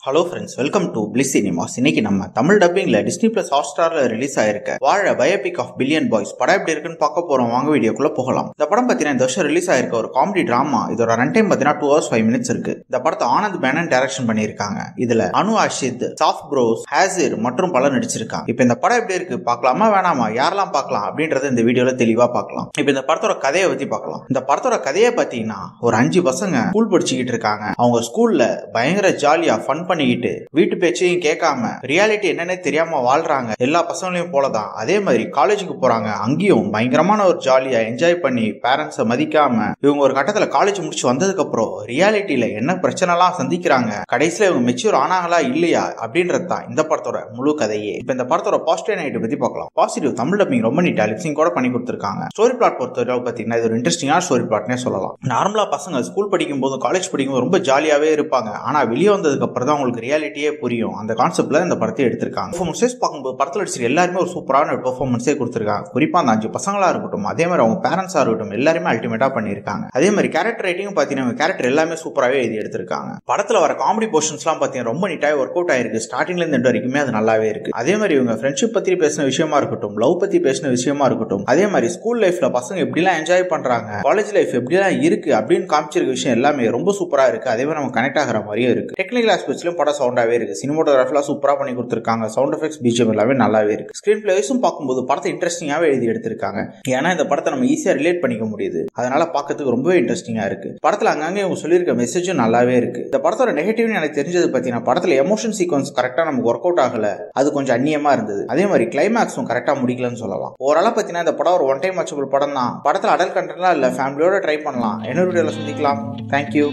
Hello friends, welcome to bliss cinemas. இன்னைக்கு நம்ம Tamil டப்பிங்ல Disney plus ஹாட்ஸ்டார்ல release ஆயிருக்க வாழ பயோபிக் ஆஃப் பில்லியன் பாய்ஸ் படம் எப்படி இருக்குன்னு பார்க்க போறோம். வாங்க வீடியோக்குள்ள போகலாம். இந்த படம் பார்த்தீங்கன்னா இந்த வருஷம் ரிலீஸ் ஆயிருக்க ஒரு காமெடி டிராமா. இதோட ரன் டைம் பார்த்தீங்கன்னா 2 hours 5 minutes இருக்கு. இந்த படத்தை ஆனந்த் மேனன் டைரக்ஷன் பண்ணியிருக்காங்க. இதுல அனு ஆஷித், சாஃப் ப்ரோஸ், ஹாசிர் மற்றும் பலர் நடிச்சிருக்காங்க. இப்போ இந்த படம் எப்படி இருக்கு பார்க்கலாமா வேணாமா, யாரெல்லாம் பார்க்கலாம் அப்படின்றத இந்த வீடியோல தெளிவா பார்க்கலாம். இப்போ இந்த படத்தோட கதையை பத்தி பார்க்கலாம். இந்த படத்தோட கதையை பார்த்தீங்கன்னா ஒரு 5 பசங்க ஸ்கூல் படிச்சுக்கிட்டு இருக்காங்க. அவங்க ஸ்கூல்ல பயங்கர ஜாலியா ஃபன் பண்ணிக்கிட்டு வீட்டு பேச்சையும் கேட்காம ரியாலிட்டி என்னன்னே தெரியாம வாழ்றாங்க. எல்லா பசங்களையும் போலதான். அதே மாதிரி காலேஜுக்கு போறாங்க. அங்கேயும் பயங்கரமான ஒரு ஜாலியா என்ஜாய் பண்ணி பேரண்ட்ஸை மதிக்காம இவங்க ஒரு கட்டத்துல காலேஜ் முடிச்சு வந்ததுக்கு அப்புறம் ரியாலிட்டியில என்ன பிரச்சனை எல்லாம் சந்திக்கிறாங்க, கடைசியில இவங்க மெச்சூர் ஆனாங்களா இல்லையா அப்படின்றது தான் இந்த படத்தோட முழு கதையே. இப்ப இந்த படத்தோட பாசிட்டிவ் நைட் பத்தி பார்க்கலாம். பாசிட்டிவ், தமிழ் டப்பிங் ரொம்ப நீட்டா லிப்சிங் கூட பண்ணி கொடுத்திருக்காங்க. ஸ்டோரி பிளாட் பொறுத்தவரை பாத்தீங்கன்னா இது ஒரு இன்ட்ரெஸ்டிங்கான ஸ்டோரி பிளாட்னே சொல்லலாம். நார்மலா பசங்க ஸ்கூல் படிக்கும் போது காலேஜ் படிக்கும் போது ரொம்ப ஜாலியாவே இருப்பாங்க. ஆனா வெளியே வந்ததுக்கு அப்புறம் தான் உங்களுக்கு ரியாலிட்டியே புரியும். அந்த கான்செப்ட்ல இந்த படத்தை எடுத்திருக்காங்க. பெர்ஃபார்மன்ஸஸ் பார்க்கும்போது படத்தில் நடிச்சிருக்க எல்லாருமே ஒரு சூப்பரான பெர்ஃபார்மன்ஸே கொடுத்திருக்காங்க. குறிப்பா அந்த 5 பசங்களா இருக்கட்டும், அதே மாதிரி அவங்க பேரண்ட்ஸா இருக்கட்டும், எல்லாருமே அல்டிமேட்டா பண்ணிருக்காங்க. அதே மாதிரி கேரக்டர் ரைட்டிங் பாத்தீங்கன்னா கேரக்டர் எல்லாமே சூப்பராகவே எழுதி எடுத்திருக்காங்க. படத்துல வர காமெடி போர்ஷன்ஸ் எல்லாம் பாத்தீங்கன்னா ரொம்ப நீட்டாக ஒர்க் அவுட் ஆயிருக்கு. ஸ்டார்டிங்ல இருந்து எண்ட் வரைக்குமே அது நல்லாவே இருக்கு. அதே மாதிரி இவங்க ஃப்ரெண்ட்ஷிப் பத்தி பேசின விஷயமா இருக்கட்டும், லவ் பத்தி பேசின விஷயமா இருக்கட்டும், அதே மாதிரி ஸ்கூல் லைஃப்ல பசங்க எப்படிலாம் என்ஜாய் பண்றாங்க, காலேஜ் லைஃப் எப்படிலாம் இருக்கு அப்படின்னு காமிச்சிருக்க விஷயம் எல்லாமே ரொம்ப சூப்பரா இருக்கு. அதே மாதிரி நம்ம கனெக்ட் ஆகிற மாதிரியும் இருக்கு. டெக்னிக்கல் ஆஸ்பெக்ட்ஸ்லயும் படம் சவுண்டாவே இருக்கு. சினிமாட்டோகிராஃபிலாம் சூப்பரா பண்ணி கொடுத்திருக்காங்க. சவுண்ட் எஃபெக்ட்ஸ், பிஜிஎம் எல்லாமே நல்லாவே இருக்கு. ஸ்கிரீன் பிளேஸும் பார்க்கும்போது படத்தை இன்ட்ரெஸ்டிங்காவே எழுதி எடுத்திருக்காங்க. ஏன்னா இந்த படத்தை நம்ம ஈஸியா ரிலேட் பண்ணிக்க முடியுது. அதனால பார்க்கிறதுக்கு ரொம்பவே இன்ட்ரெஸ்டிங்கா இருக்கு. படத்துல அங்கங்க இவங்க சொல்லியிருக்க மெசேஜும் நல்லாவே இருக்கு. இந்த படத்தோட நெகட்டிவ்னு எனக்கு தெரிஞ்சது பார்த்தீங்கன்னா படத்துல எமோஷன் சீக்வன்ஸ் கரெக்டா நமக்கு ஒர்க் அவுட் ஆகல. அது கொஞ்சம் அந்நியமா இருந்தது. அதே மாதிரி கிளைமேக்ஸும் கரெக்டா முடிக்கலன்னு சொல்லலாம். ஓவராலா பார்த்தீங்கன்னா இந்த படம் ஒரு ஒன் டைம் வாட்சபிள் படம் தான். படத்துல அடல்ட் கண்டென்ட்லாம் இல்ல, ஃபேமிலியோட ட்ரை பண்ணலாம். இன்னொரு வீடியோல சந்திக்கலாம். தேங்க்யூ.